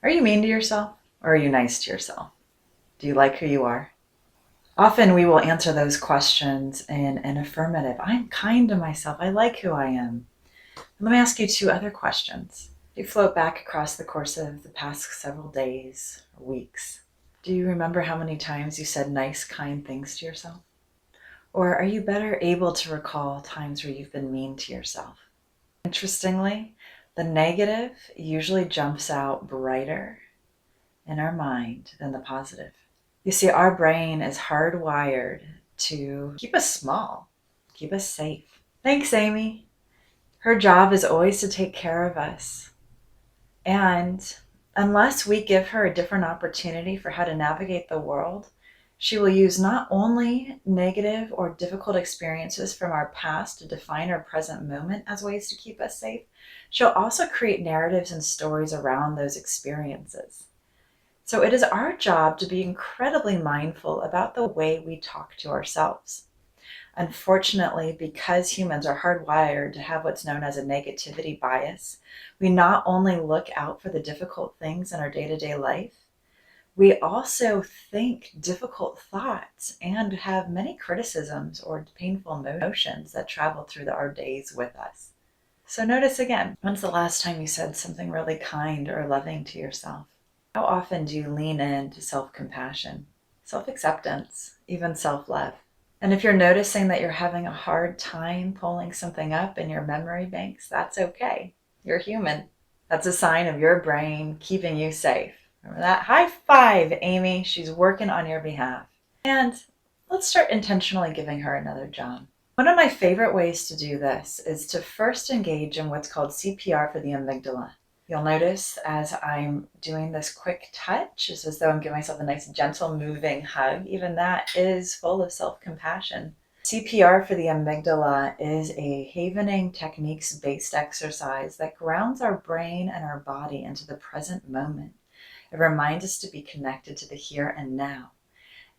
Are you mean to yourself, or are you nice to yourself? Do you like who you are? Often we will answer those questions in an affirmative. I'm kind to myself. I like who I am. Let me ask you two other questions. You float back across the course of the past several days or weeks. Do you remember how many times you said nice, kind things to yourself? Or are you better able to recall times where you've been mean to yourself? Interestingly, the negative usually jumps out brighter in our mind than the positive. You see, our brain is hardwired to keep us small, keep us safe. Thanks, Amy. Her job is always to take care of us. And unless we give her a different opportunity for how to navigate the world, she will use not only negative or difficult experiences from our past to define our present moment as ways to keep us safe. She'll also create narratives and stories around those experiences. So it is our job to be incredibly mindful about the way we talk to ourselves. Unfortunately, because humans are hardwired to have what's known as a negativity bias, we not only look out for the difficult things in our day-to-day life, we also think difficult thoughts and have many criticisms or painful emotions that travel through our days with us. So notice again, when's the last time you said something really kind or loving to yourself? How often do you lean into self-compassion, self-acceptance, even self-love? And if you're noticing that you're having a hard time pulling something up in your memory banks, that's okay. You're human. That's a sign of your brain keeping you safe. Remember that? High five, Amy. She's working on your behalf. And let's start intentionally giving her another job. One of my favorite ways to do this is to first engage in what's called CPR for the amygdala. You'll notice as I'm doing this quick touch, it's as though I'm giving myself a nice gentle moving hug. Even that is full of self-compassion. CPR for the amygdala is a havening techniques-based exercise that grounds our brain and our body into the present moment. It reminds us to be connected to the here and now,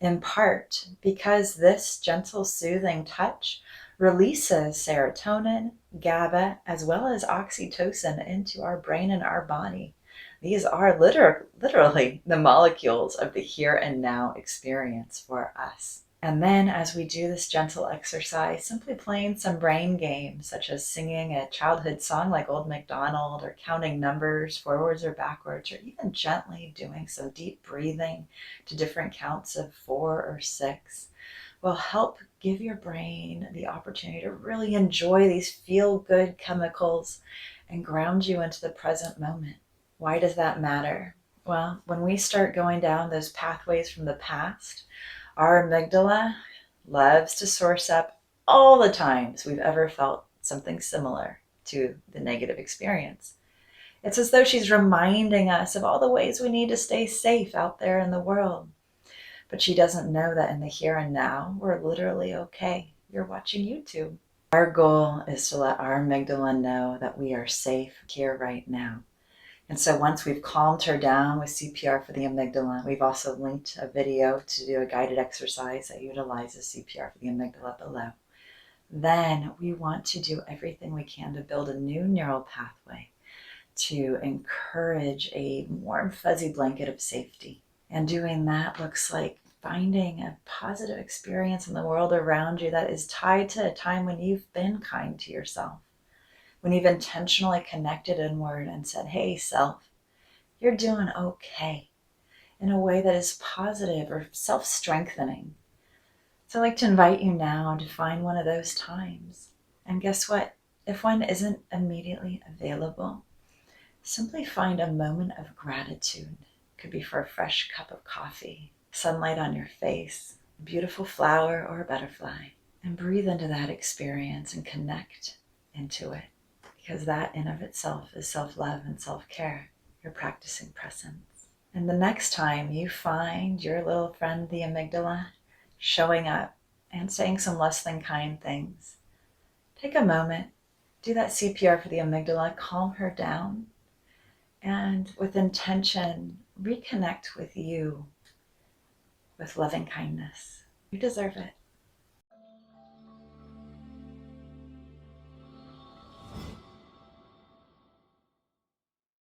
in part because this gentle, soothing touch releases serotonin, GABA, as well as oxytocin into our brain and our body. These are literally the molecules of the here and now experience for us. And then as we do this gentle exercise, simply playing some brain games, such as singing a childhood song like Old MacDonald, or counting numbers forwards or backwards, or even gently doing some deep breathing to different counts of 4 or 6, will help give your brain the opportunity to really enjoy these feel-good chemicals and ground you into the present moment. Why does that matter? Well, when we start going down those pathways from the past, our amygdala loves to source up all the times we've ever felt something similar to the negative experience. It's as though she's reminding us of all the ways we need to stay safe out there in the world. But she doesn't know that in the here and now, we're literally okay. You're watching YouTube. Our goal is to let our amygdala know that we are safe here right now. And so once we've calmed her down with CPR for the amygdala, we've also linked a video to do a guided exercise that utilizes CPR for the amygdala below. Then we want to do everything we can to build a new neural pathway to encourage a warm, fuzzy blanket of safety. And doing that looks like finding a positive experience in the world around you that is tied to a time when you've been kind to yourself, when you've intentionally connected inward and said, hey, self, you're doing okay, in a way that is positive or self-strengthening. So I'd like to invite you now to find one of those times. And guess what? If one isn't immediately available, simply find a moment of gratitude. It could be for a fresh cup of coffee, sunlight on your face, a beautiful flower or a butterfly, and breathe into that experience and connect into it. Because that in of itself is self-love and self-care. You're practicing presence. And the next time you find your little friend, the amygdala, showing up and saying some less than kind things, take a moment, do that CPR for the amygdala, calm her down, and with intention, reconnect with you with loving kindness. You deserve it.